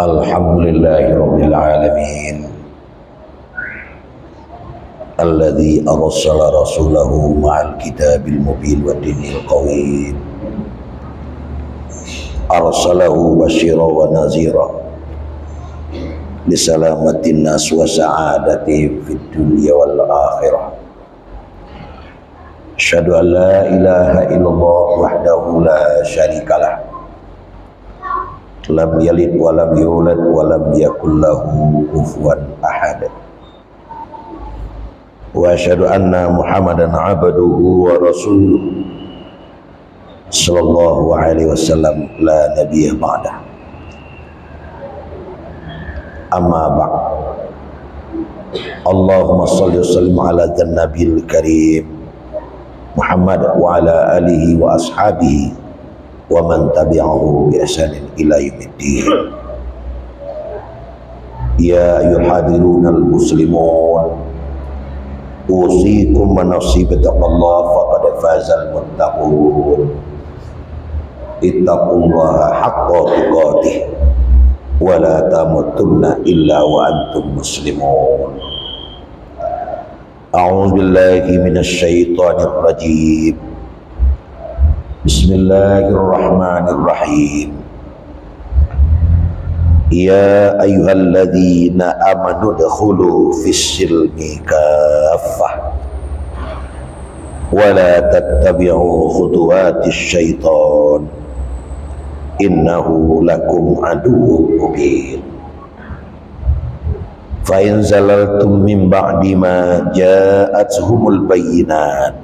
Alhamdulillahi Rabbil Alamin Alladhi arsala rasulahu ma'al kitabil mubin wa dinil qawim arsalahu basyira wa nazira lisalamatin nas wa sa'adatihim fid dunya wal akhirah. Asyhadu an la ilaha illallah wahdahu la syarikalah lam yalid wa lam yulad wa lam yakul lahu kufuwan ahad. Wa asyhadu anna Muhammadan abduhu wa rasuluh sallallahu alaihi wasallam la nabiyya ba'dah. Amma ba'd. Allahumma shalli wa sallim ala nabil karim Muhammad wa ala alihi wa ashabihi wa man tabi'ahu bi ihsanin ila yaumiddin. Ya ayyuhal muslimun, usikum wa nafsi bittaqwallah faqad fazal muttaqun. Ittaqullaha haqqa tuqatih wa la tamutunna illa wa antum muslimun. A'udzu billahi minasy syaithanir rajim. Bismillahirrahmanirrahim. Ya ayyuhalladzina amanu dkhulu fis-silmi kaffah wa la tattabi'u khutuwatis syaitan innahu lakum aduwwun mubin. Fa in zalaltum min ba'di ma ja'atuhumul bayyinat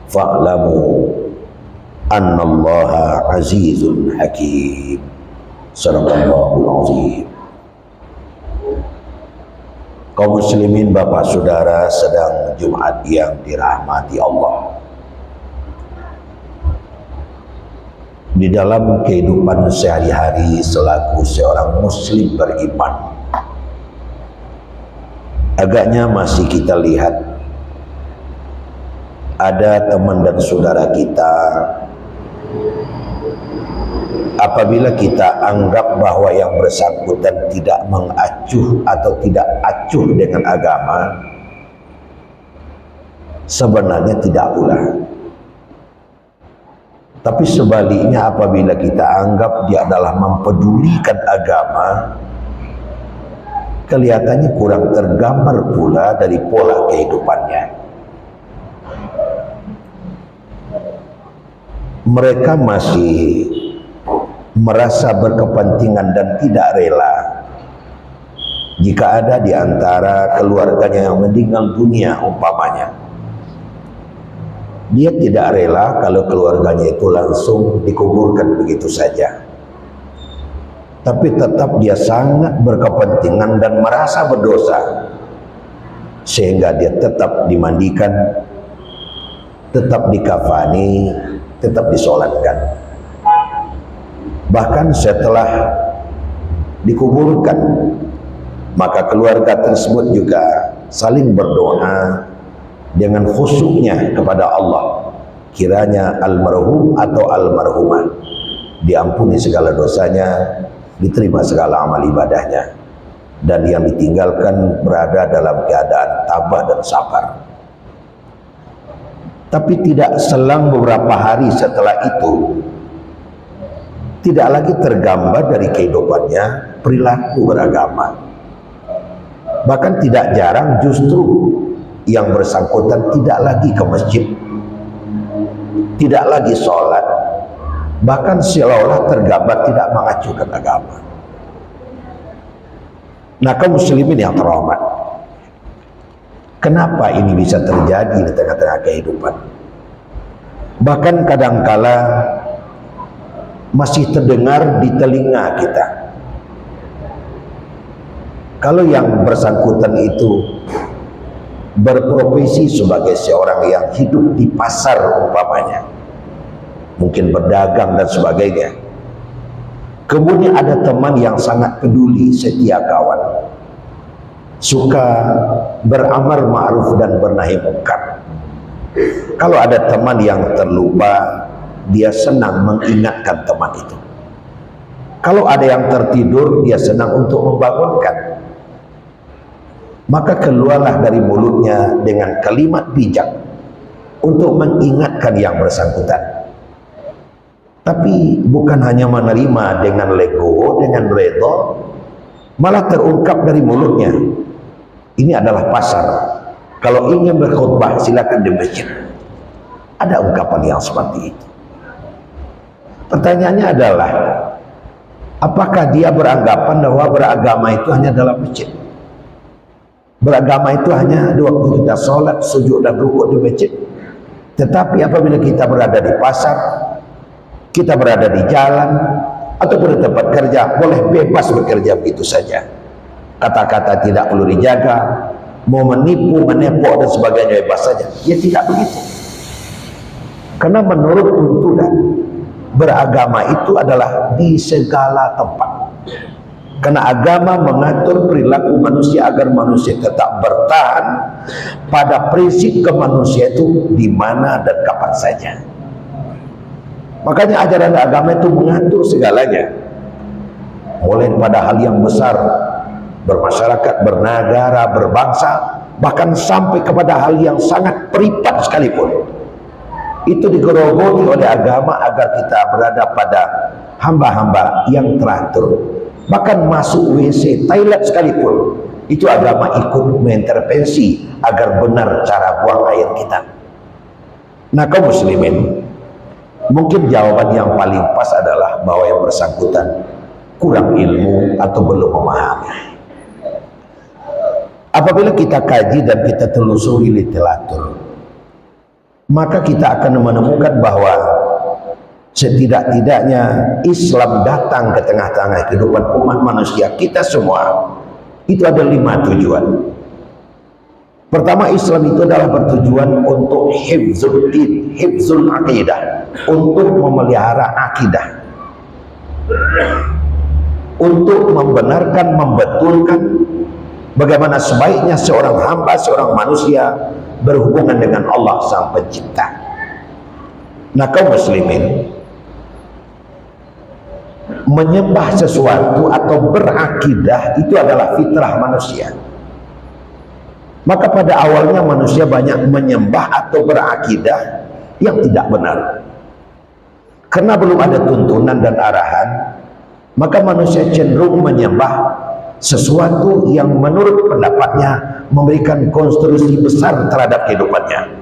fa'lamu annallaha azizun hakim. Sadaqallahul azim. Kaum muslimin, bapak saudara, sedang Jumat yang dirahmati Allah. Di dalam kehidupan sehari-hari selaku seorang muslim beriman, agaknya masih kita lihat ada teman dan saudara kita, apabila kita anggap bahwa yang bersangkutan tidak mengacuh atau tidak acuh dengan agama, sebenarnya tidak pula. Tapi sebaliknya, apabila kita anggap dia adalah mempedulikan agama, kelihatannya kurang tergambar pula dari pola kehidupannya. Mereka masih merasa berkepentingan dan tidak rela jika ada di antara keluarganya yang meninggal dunia umpamanya. Dia tidak rela kalau keluarganya itu langsung dikuburkan begitu saja. Tapi tetap dia sangat berkepentingan dan merasa berdosa, sehingga dia tetap dimandikan, tetap dikafani, tetap disolatkan. Bahkan setelah dikuburkan, maka keluarga tersebut juga saling berdoa dengan khusyuknya kepada Allah, kiranya almarhum atau almarhumah diampuni segala dosanya, diterima segala amal ibadahnya, dan yang ditinggalkan berada dalam keadaan tabah dan sabar. Tapi tidak selang beberapa hari setelah itu, tidak lagi tergambar dari kehidupannya perilaku beragama. Bahkan tidak jarang justru yang bersangkutan tidak lagi ke masjid, tidak lagi sholat, bahkan seolah-olah tergambar tidak mengacuhkan agama. Nah, kaum muslimin yang terhormat, kenapa ini bisa terjadi di tengah-tengah kehidupan? Bahkan kadangkala masih terdengar di telinga kita, kalau yang bersangkutan itu berprofesi sebagai seorang yang hidup di pasar umpamanya, mungkin berdagang dan sebagainya, kemudian ada teman yang sangat peduli, setia kawan, suka beramar ma'ruf dan bernahi munkar. Kalau ada teman yang terlupa, dia senang mengingatkan teman itu. Kalau ada yang tertidur, dia senang untuk membangunkan. Maka keluarlah dari mulutnya dengan kalimat bijak untuk mengingatkan yang bersangkutan. Tapi bukan hanya menerima dengan legowo, dengan redha, malah terungkap dari mulutnya. Ini adalah pasar. Kalau ingin berkhutbah, silakan di masjid. Ada ungkapan yang seperti itu. Pertanyaannya adalah, apakah dia beranggapan bahwa beragama itu hanya dalam masjid? Beragama itu hanya di waktu kita sholat, sujud dan rukuk di masjid. Tetapi apabila kita berada di pasar, kita berada di jalan, atau di tempat kerja, boleh bebas bekerja begitu saja. Kata-kata tidak perlu dijaga, mau menipu, menepok dan sebagainya bebas saja. Ya tidak begitu. Karena menurut tuntunan, beragama itu adalah di segala tempat. Karena agama mengatur perilaku manusia agar manusia tetap bertahan pada prinsip kemanusiaan itu di mana dan kapan saja. Makanya ajaran agama itu mengatur segalanya. Mulai pada hal yang besar, bermasyarakat, bernegara, berbangsa, bahkan sampai kepada hal yang sangat privat sekalipun. Itu digerogoti oleh agama agar kita berada pada hamba-hamba yang teratur. Bahkan masuk WC, toilet sekalipun, itu agama ikut mengintervensi agar benar cara buang air kita. Nah, kaum muslimin, mungkin jawaban yang paling pas adalah bahwa yang bersangkutan kurang ilmu atau belum memahami. Apabila kita kaji dan kita telusuri literatur, maka kita akan menemukan bahwa setidak-tidaknya Islam datang ke tengah-tengah kehidupan umat manusia kita semua. Itu ada 5 tujuan. Pertama, Islam itu adalah bertujuan untuk hifzul din, hifzul aqidah, untuk memelihara akidah, untuk membenarkan, membetulkan bagaimana sebaiknya seorang hamba, seorang manusia berhubungan dengan Allah Sang Pencipta. Nah, kaum muslimin, menyembah sesuatu atau berakidah itu adalah fitrah manusia. Maka pada awalnya manusia banyak menyembah atau berakidah yang tidak benar. Karena belum ada tuntunan dan arahan, maka manusia cenderung menyembah sesuatu yang menurut pendapatnya memberikan konstruksi besar terhadap kehidupannya.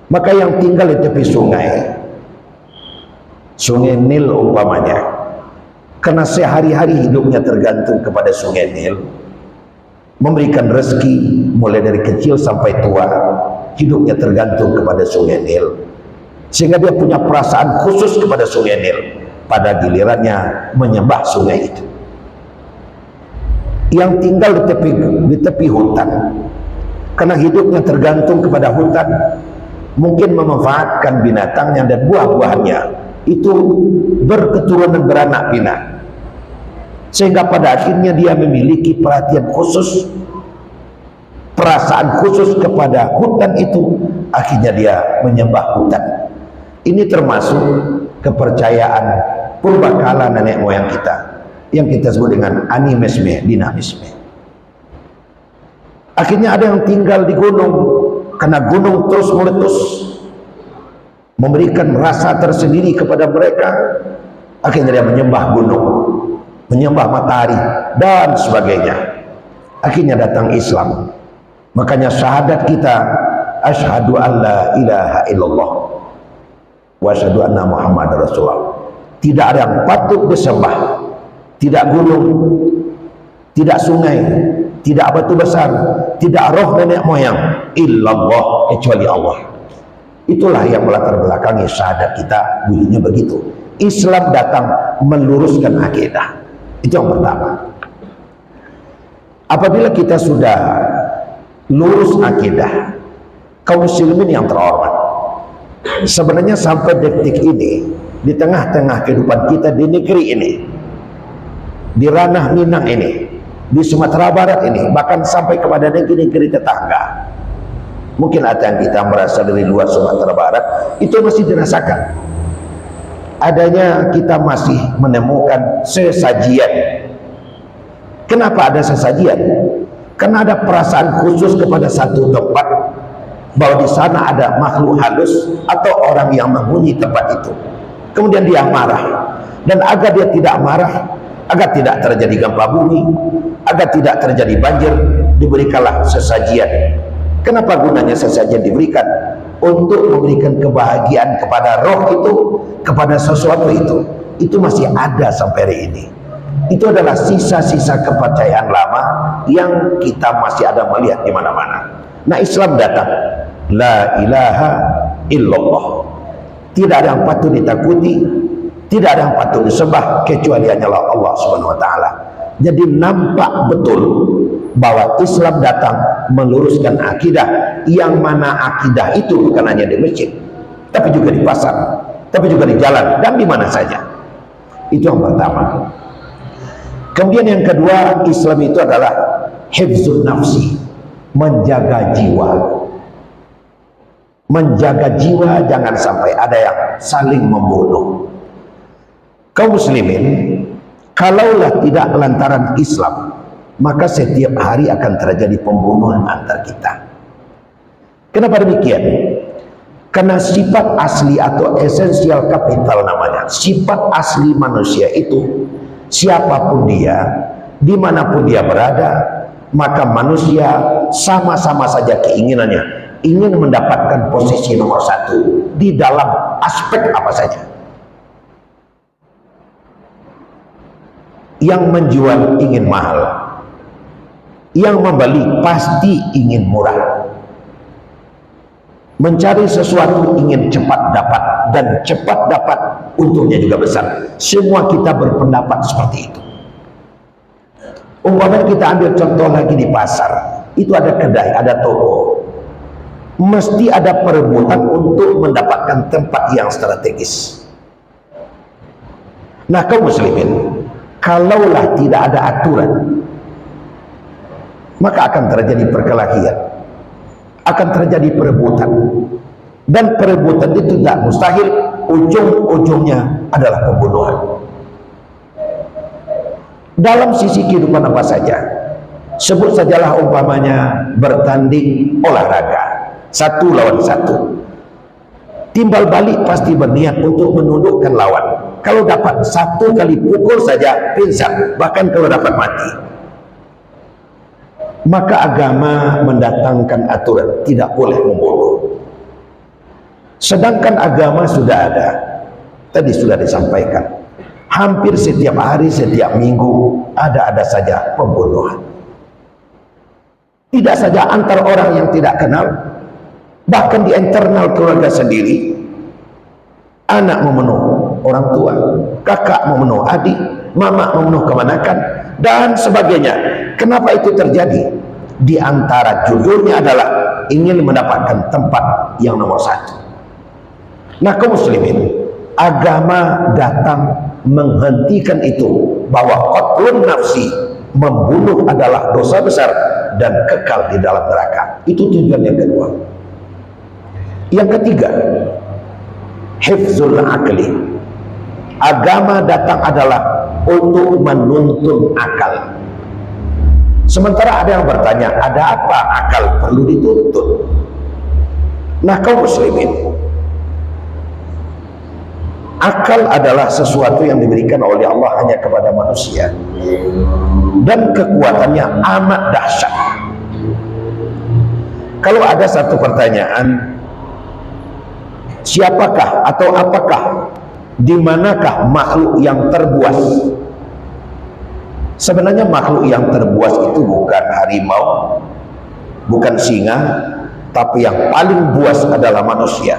Maka yang tinggal di tepi sungai, Sungai Nil umpamanya, karena sehari-hari hidupnya tergantung kepada Sungai Nil, memberikan rezeki mulai dari kecil sampai tua, hidupnya tergantung kepada Sungai Nil, sehingga dia punya perasaan khusus kepada Sungai Nil. Pada gilirannya menyembah sungai itu. Yang tinggal di tepi hutan, karena hidupnya tergantung kepada hutan, mungkin memanfaatkan binatangnya dan buah-buahnya itu berketurunan beranak pinak, sehingga pada akhirnya dia memiliki perhatian khusus, perasaan khusus kepada hutan itu. Akhirnya dia menyembah hutan. Ini termasuk kepercayaan purbakala nenek moyang kita yang kita sebut dengan animisme, dinamisme. Akhirnya ada yang tinggal di gunung, karena gunung terus meletus memberikan rasa tersendiri kepada mereka. Akhirnya dia menyembah gunung, menyembah matahari dan sebagainya. Akhirnya datang Islam. Makanya syahadat kita, asyhadu an la ilaha illallah wa asyhadu anna Muhammadar Rasulullah. Tidak ada yang patut disembah, tidak gunung, tidak sungai, tidak batu besar, tidak roh nenek moyang, illallah, kecuali Allah. Itulah yang melatar belakangi syahadat kita, bunyinya begitu. Islam datang meluruskan akidah. Itu yang pertama. Apabila kita sudah lurus akidah, kaum muslimin yang terhormat, sebenarnya sampai detik ini, di tengah-tengah kehidupan kita di negeri ini, di ranah Minang ini, di Sumatera Barat ini, bahkan sampai kepada negeri-negeri tetangga, mungkin ada yang kita merasa dari luar Sumatera Barat, itu masih dirasakan. adanya kita masih menemukan sesajian. Kenapa ada sesajian? Karena ada perasaan khusus kepada satu tempat, bahwa di sana ada makhluk halus atau orang yang menghuni tempat itu. Kemudian dia marah, dan agar dia tidak marah, agar tidak terjadi gempa bumi, agar tidak terjadi banjir, diberikanlah sesajian. Kenapa gunanya sesajian diberikan? Untuk memberikan kebahagiaan kepada roh itu, kepada sesuatu itu. Itu masih ada sampai hari ini. Itu adalah sisa-sisa kepercayaan lama yang kita masih ada melihat di mana-mana. Nah, Islam datang, la ilaha illallah, tidak ada yang patut ditakuti, tidak ada yang patut disembah kecuali hanyalah Allah Subhanahu wa taala. Jadi nampak betul bahwa Islam datang meluruskan akidah, yang mana akidah itu bukan hanya di masjid, tapi juga di pasar, tapi juga di jalan, dan di mana saja. Itu yang pertama. Kemudian yang kedua, Islam itu adalah hifzun nafsi, menjaga jiwa. Menjaga jiwa, jangan sampai ada yang saling membunuh. Kaum muslimin, kalaulah tidak lantaran Islam, maka setiap hari akan terjadi pembunuhan antar kita. Kenapa demikian? Karena sifat asli atau esensial kapital namanya, sifat asli manusia itu, siapapun dia, dimanapun dia berada, maka manusia sama-sama saja keinginannya ingin mendapatkan posisi nomor satu di dalam aspek apa saja. Yang menjual ingin mahal, yang membeli pasti ingin murah, mencari sesuatu ingin cepat dapat, dan cepat dapat untungnya juga besar. Semua kita berpendapat seperti itu. Umpamanya kita ambil contoh lagi di pasar, itu ada kedai, ada toko, mesti ada perebutan untuk mendapatkan tempat yang strategis. Nah, kaum muslimin, kalaulah tidak ada aturan, maka akan terjadi perkelahian, akan terjadi perebutan, dan perebutan itu tidak mustahil ujung-ujungnya adalah pembunuhan. Dalam sisi kehidupan apa saja, sebut sajalah umpamanya bertanding olahraga, 1 lawan 1, timbal balik pasti berniat untuk menundukkan lawan. Kalau dapat 1 kali pukul saja pingsan, bahkan kalau dapat mati. Maka agama mendatangkan aturan, tidak boleh membunuh. Sedangkan agama sudah ada, tadi sudah disampaikan, hampir setiap hari, setiap minggu ada saja pembunuhan. Tidak saja antar orang yang tidak kenal, bahkan di internal keluarga sendiri. Anak membunuh orang tua, kakak membunuh adik, mama membunuh keponakan, dan sebagainya. Kenapa itu terjadi? Di antara judulnya adalah ingin mendapatkan tempat yang nomor 1. Nah, kaum muslimin, agama datang menghentikan itu, bahwa qatlun nafsi, membunuh adalah dosa besar dan kekal di dalam neraka. Itu tujuan yang kedua. Yang ketiga, hifzul akli. Agama datang adalah untuk menuntun akal. Sementara ada yang bertanya, ada apa akal perlu dituntut? Nah, kaum muslimin, akal adalah sesuatu yang diberikan oleh Allah hanya kepada manusia, dan kekuatannya amat dahsyat. Kalau ada satu pertanyaan, siapakah atau apakah, di manakah makhluk yang terbuas? Sebenarnya makhluk yang terbuas itu bukan harimau, bukan singa, tapi yang paling buas adalah manusia.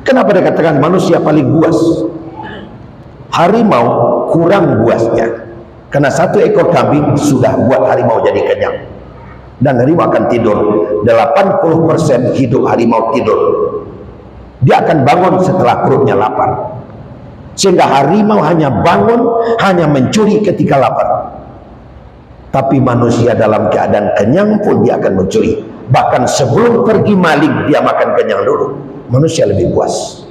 Kenapa dikatakan manusia paling buas? Harimau kurang buasnya, karena 1 ekor kambing sudah buat harimau jadi kenyang. Dan harimau akan tidur. 80% hidup harimau tidur. Dia akan bangun setelah perutnya lapar. Sehingga harimau hanya bangun, hanya mencuri ketika lapar. Tapi manusia dalam keadaan kenyang pun dia akan mencuri. Bahkan sebelum pergi maling dia makan kenyang dulu. Manusia lebih puas.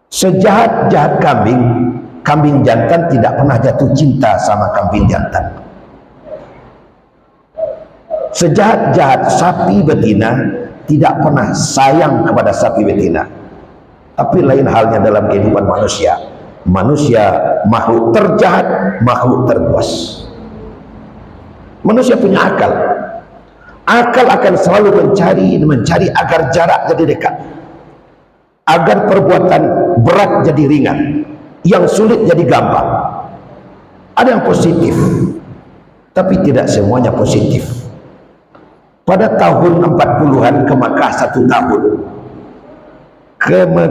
Sejahat-jahat kambing, kambing jantan tidak pernah jatuh cinta sama kambing jantan. Sejahat-jahat sapi betina tidak pernah sayang kepada sapi betina. Tapi lain halnya dalam kehidupan manusia. Manusia makhluk terjahat, makhluk terpuas. Manusia punya akal. Akal akan selalu mencari agar jarak jadi dekat, agar perbuatan berat jadi ringan, yang sulit jadi gampang. Ada yang positif, tapi tidak semuanya positif. Pada tahun 40-an ke Makkah 1 tahun,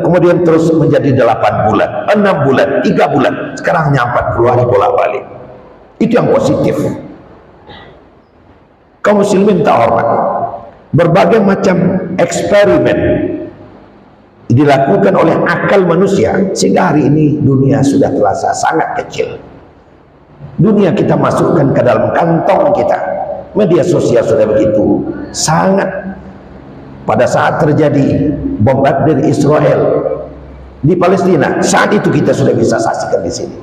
kemudian terus menjadi 8 bulan, 6 bulan, 3 bulan, sekarang hanya 40 hari bolak-balik. Itu yang positif. Kaum muslimin tak hormat. Berbagai macam eksperimen dilakukan oleh akal manusia sehingga hari ini dunia sudah terasa sangat kecil. Dunia kita masukkan ke dalam kantong kita. Media sosial sudah begitu sangat. Pada saat terjadi bombardir Israel di Palestina, saat itu kita sudah bisa saksikan di sini.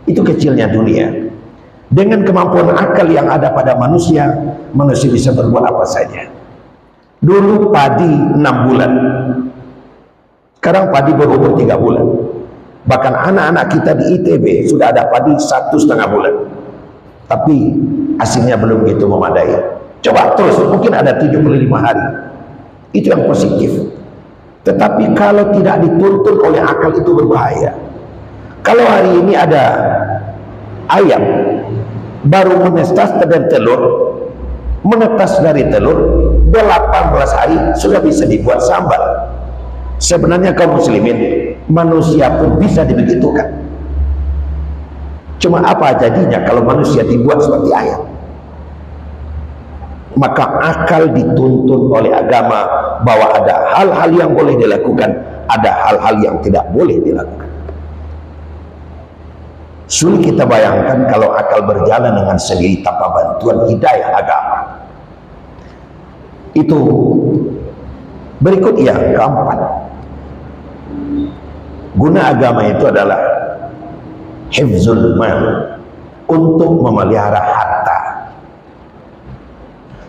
Itu kecilnya dunia. Dengan kemampuan akal yang ada pada manusia, manusia bisa berbuat apa saja. Dulu padi 6 bulan, sekarang padi berumur 3 bulan. Bahkan anak-anak kita di ITB sudah ada padi 1,5 bulan. Tapi hasilnya belum begitu memadai. Coba terus, mungkin ada 75 hari. Itu yang positif. Tetapi kalau tidak dituntun oleh akal itu berbahaya. Kalau hari ini ada ayam baru menetas dari telur, menetas dari telur 18 hari sudah bisa dibuat sambal. Sebenarnya kaum muslimin, manusia pun bisa dibegitukan. Cuma apa jadinya kalau manusia dibuat seperti ayam? Maka akal dituntun oleh agama bahwa ada hal-hal yang boleh dilakukan, ada hal-hal yang tidak boleh dilakukan. Sulit kita bayangkan kalau akal berjalan dengan sendiri tanpa bantuan hidayah agama. Itu berikut yang keempat. Guna agama itu adalah hifzul mal, untuk memelihara harta.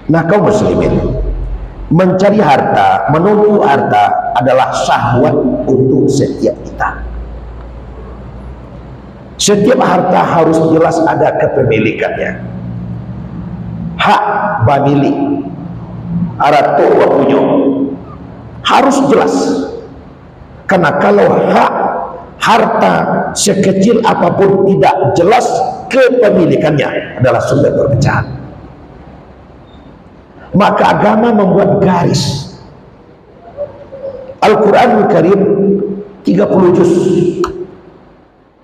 Nah kaum muslimin, mencari harta, menumpuk harta adalah syahwat untuk setiap kita. Setiap harta harus jelas ada kepemilikannya. Hak bamilik, arato wapunyo, harus jelas. Karena kalau hak harta sekecil apapun tidak jelas kepemilikannya adalah sumber perpecahan. Maka agama membuat garis. Al-Quranul Karim 30 juz.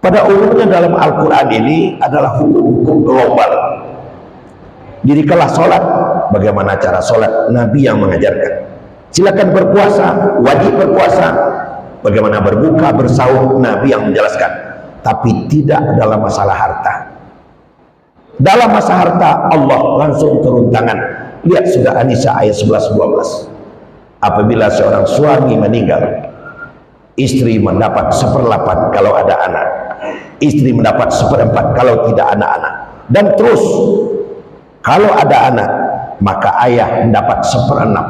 Pada umumnya dalam Al-Quran ini adalah hukum-hukum global. Dirikanlah sholat, bagaimana cara sholat, Nabi yang mengajarkan. Silakan berpuasa, wajib berpuasa, bagaimana berbuka, bersahur, Nabi yang menjelaskan. Tapi tidak dalam masalah harta. Dalam masalah harta, Allah langsung turun tangan. Lihat sudah An-Nisa ayat 11-12. Apabila seorang suami meninggal, istri mendapat 1/8 kalau ada anak, istri mendapat 1/4 kalau tidak anak-anak, dan terus kalau ada anak maka ayah mendapat 1/6.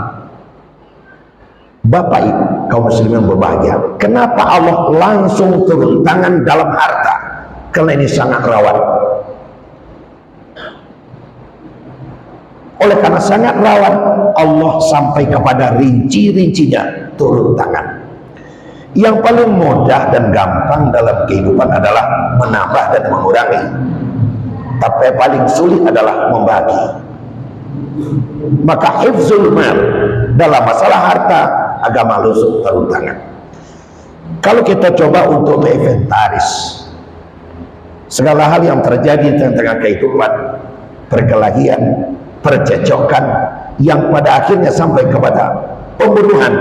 Bapak ibu kaum muslimin berbahagia. Kenapa Allah langsung turun tangan dalam harta? Karena ini sangat rawan. Oleh karena sangat rawan, Allah sampai kepada rinci-rincinya turun tangan. Yang paling mudah dan gampang dalam kehidupan adalah menambah dan mengurangi. Tapi yang paling sulit adalah membagi. Maka hifzul mal dalam masalah harta, agama langsung turun tangan. Kalau kita coba untuk menginventaris segala hal yang terjadi di tengah-tengah kehidupan, perkelahian, percecokan, yang pada akhirnya sampai kepada pembunuhan,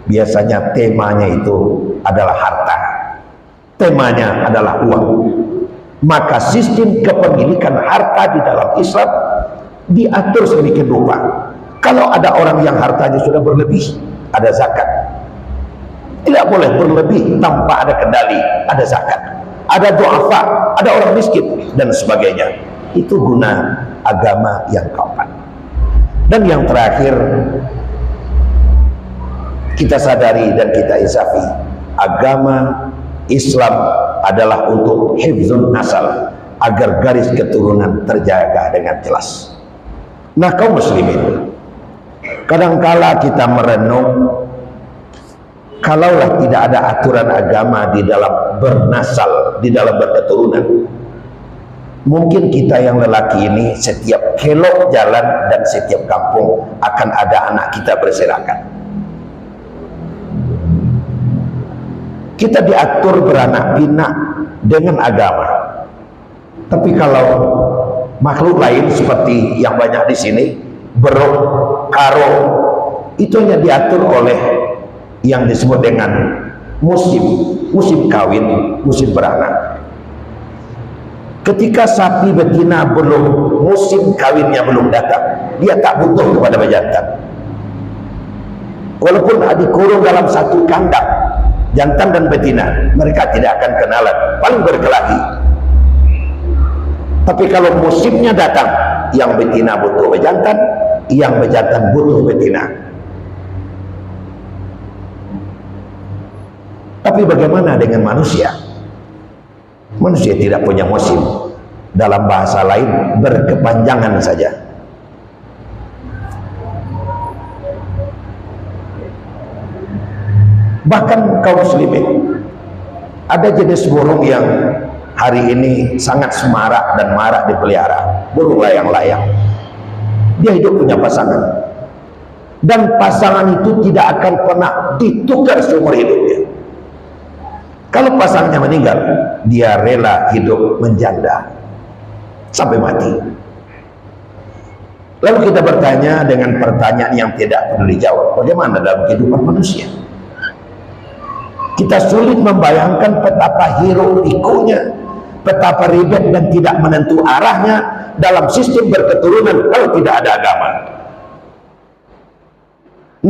biasanya temanya itu adalah harta, temanya adalah uang. Maka sistem kepemilikan harta di dalam Islam diatur sedemikian rupa. Kalau ada orang yang hartanya sudah berlebih, ada zakat. Tidak boleh berlebih tanpa ada kendali, ada zakat. Ada du'afa, ada orang miskin, dan sebagainya. Itu guna agama yang keempat. Dan yang terakhir, kita sadari dan kita insafi, agama Islam adalah untuk hifzun nasal, agar garis keturunan terjaga dengan jelas. Nah, kaum muslimin, kadangkala kita merenung, kalaulah tidak ada aturan agama di dalam bernasal, di dalam berketurunan, mungkin kita yang lelaki ini setiap kelok jalan dan setiap kampung akan ada anak kita berserakan. Kita diatur beranak pinak dengan agama. Tapi kalau makhluk lain seperti yang banyak di sini, berok, karo, itu hanya diatur oleh yang disebut dengan musim kawin, musim beranak. Ketika sapi betina belum, musim kawinnya belum datang, dia tak butuh kepada pejantan. Walaupun dikurung dalam satu kandang, jantan dan betina, mereka tidak akan kenalan, paling berkelahi. Tapi kalau musimnya datang, yang betina butuh bejantan, yang bejantan butuh betina. Tapi bagaimana dengan manusia? Manusia tidak punya musim. Dalam bahasa lain, berkepanjangan saja. Bahkan kaum muslimin, ada jenis burung yang hari ini sangat semarak dan marak dipelihara, burung layang-layang. Dia hidup punya pasangan, dan pasangan itu tidak akan pernah ditukar seumur hidupnya. Kalau pasangannya meninggal, dia rela hidup menjanda sampai mati. Lalu kita bertanya dengan pertanyaan yang tidak perlu dijawab, bagaimana dalam kehidupan manusia? Kita sulit membayangkan betapa hiruk pikuknya, betapa ribet dan tidak menentu arahnya dalam sistem berketurunan kalau tidak ada agama.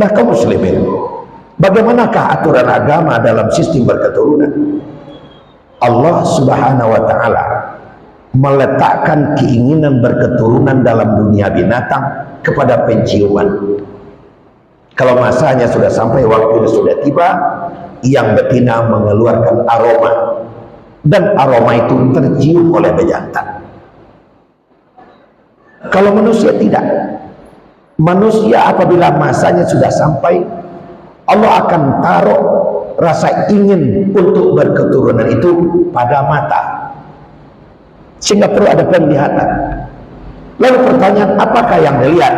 Nah, kaum muslimin, bagaimanakah aturan agama dalam sistem berketurunan? Allah Subhanahu wa ta'ala meletakkan keinginan berketurunan dalam dunia binatang kepada penciuman. Kalau masanya sudah sampai, waktunya sudah tiba, yang betina mengeluarkan aroma, dan aroma itu tercium oleh bejantan. Kalau manusia tidak. Manusia apabila masanya sudah sampai, Allah akan taruh rasa ingin untuk berketurunan itu pada mata, sehingga perlu ada penglihatan. Lalu pertanyaan, apakah yang dilihat?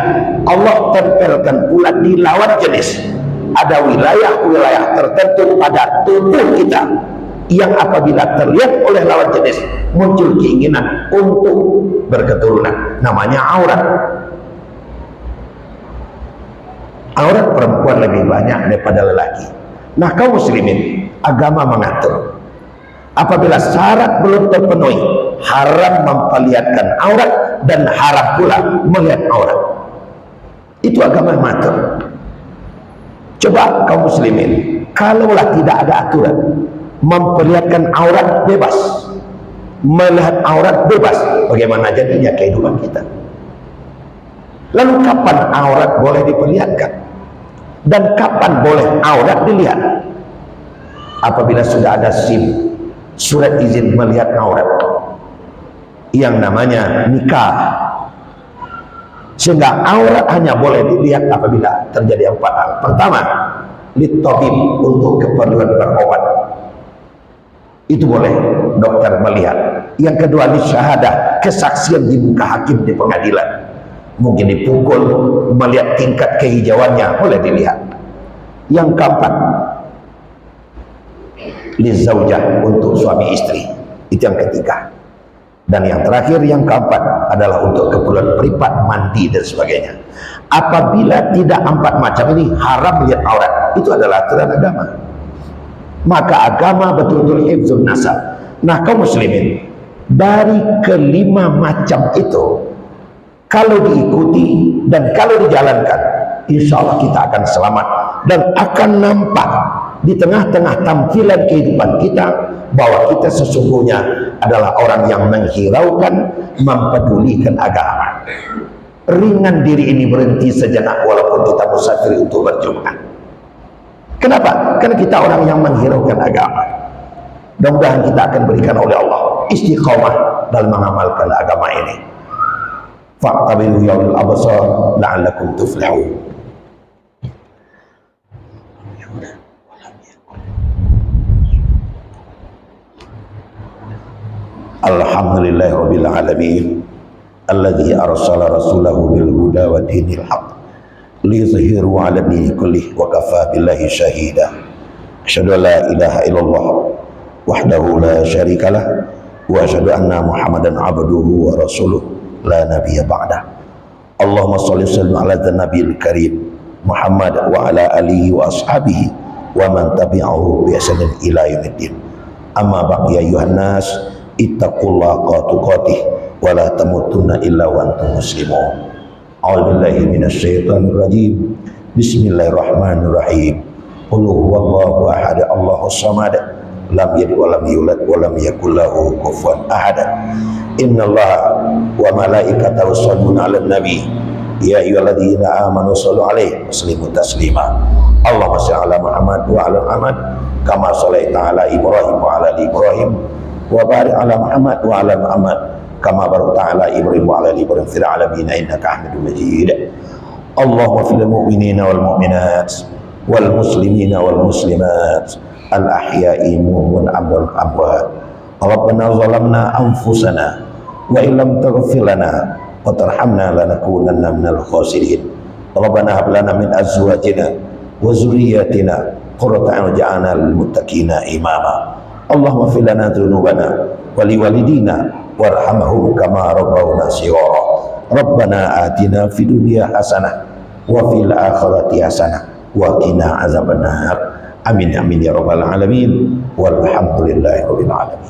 Allah tempelkan pula di lawan jenis. Ada wilayah-wilayah tertentu pada tubuh kita yang apabila terlihat oleh lawan jenis muncul keinginan untuk berketurunan, namanya aurat. Aurat perempuan lebih banyak daripada lelaki. Nah, kaum muslimin, agama mengatur apabila syarat belum terpenuhi, haram memperlihatkan aurat dan haram pula melihat aurat. Itu agama yang mengatur. Coba kaum muslimin, kalaulah tidak ada aturan, memperlihatkan aurat bebas, melihat aurat bebas, bagaimana jadinya kehidupan kita? Lalu kapan aurat boleh diperlihatkan? Dan kapan boleh aurat dilihat? Apabila sudah ada SIM, surat izin melihat aurat, yang namanya nikah. Sehingga aurat hanya boleh dilihat apabila terjadi 4 hal. Pertama, litobib, untuk keperluan berobat, itu boleh dokter melihat. Yang kedua, lisyahadah, kesaksian di muka hakim di pengadilan, mungkin dipukul, melihat tingkat kehijauannya, boleh dilihat. Yang keempat, lizaujah, untuk suami istri, itu yang ketiga. Dan yang terakhir, yang keempat, adalah untuk keperluan privat, mandi dan sebagainya. Apabila tidak 4 macam ini, haram melihat aurat. Itu adalah aturan agama. Maka agama betul-betul hifzun nasab. Nah, kaum muslimin, Dari kelima macam itu, kalau diikuti dan kalau dijalankan, insya Allah kita akan selamat dan akan nampak di tengah-tengah tampilan kehidupan kita bahwa kita sesungguhnya adalah orang yang menghiraukan, mempedulikan agama. Ringan diri ini berhenti sejenak walaupun kita musafir untuk berjumat. Kenapa? Karena kita orang yang menghiraukan agama. Mudah-mudahan kita akan berikan oleh Allah istiqamah dalam mengamalkan agama ini. Fa'tabiru ya ulil absar la'allakum tuflihun. Alhamdulillahirabbil alamin alladzi arsala rasulahu bil huda wa dinil haqq liyuzhiru 'ala dini kullih wa kafa billahi syahida. Asyhadu an la ilaha illallah wahdahu la syarikalah wa asyhadu anna Muhammadan abduhu wa rasuluh la nabiyya ba'dah. Allahumma shalli wa sallim ala nabiyil karim Muhammad wa ala alihi wa ashabihi wa man tabi'ahu bi ihsanin ila yaumiddin. Amma ba'd, ya ayuhan nas ittaqullaha tuqatih wa la tamutunna illa wa antum muslimun. A'udzu billahi minasyaitonir rajim. Bismillahirrahmanirrahim. Qul huwallahu ahad, Allahus samad, lam yalid wa lam yulad wa lam yakul lahu kufuwan ahad. Innallaha wa malaikatahu yusholluna 'alan nabi ya ayyuhalladzina amanu shallu 'alaihi wa sallimu taslima. Allahumma shalli 'ala Muhammad wa 'ala Muhammad kama shallaita 'ala Ibrahim wa 'ala ali Ibrahim wa barik 'ala Muhammad wa 'ala Muhammad kama barakta 'ala Ibrahim wa 'ala ali Ibrahim fil 'alamin innaka Hamidum Majid. Allahumma fil mu'minina wal mu'minat wal muslimina wal muslimat al ahya'i minhum wal amwat. Rabbana zalamna anfusana wa illam taghfir lana wa tarhamna lanakunanna minal khasirin. Rabbana hab lana min azwajina wa dzurriyyatina qurrata a'yun waj'alna lil muttaqina imama. Allahumma fir lana dzunubana wa liwalidina warhamhum kama rabbawna shighara. Rabbana atina fid dunya hasanah wa fil akhirati hasanah wa qina azabannar. Amin amin ya rabbal alamin walhamdulillahi rabbil alamin.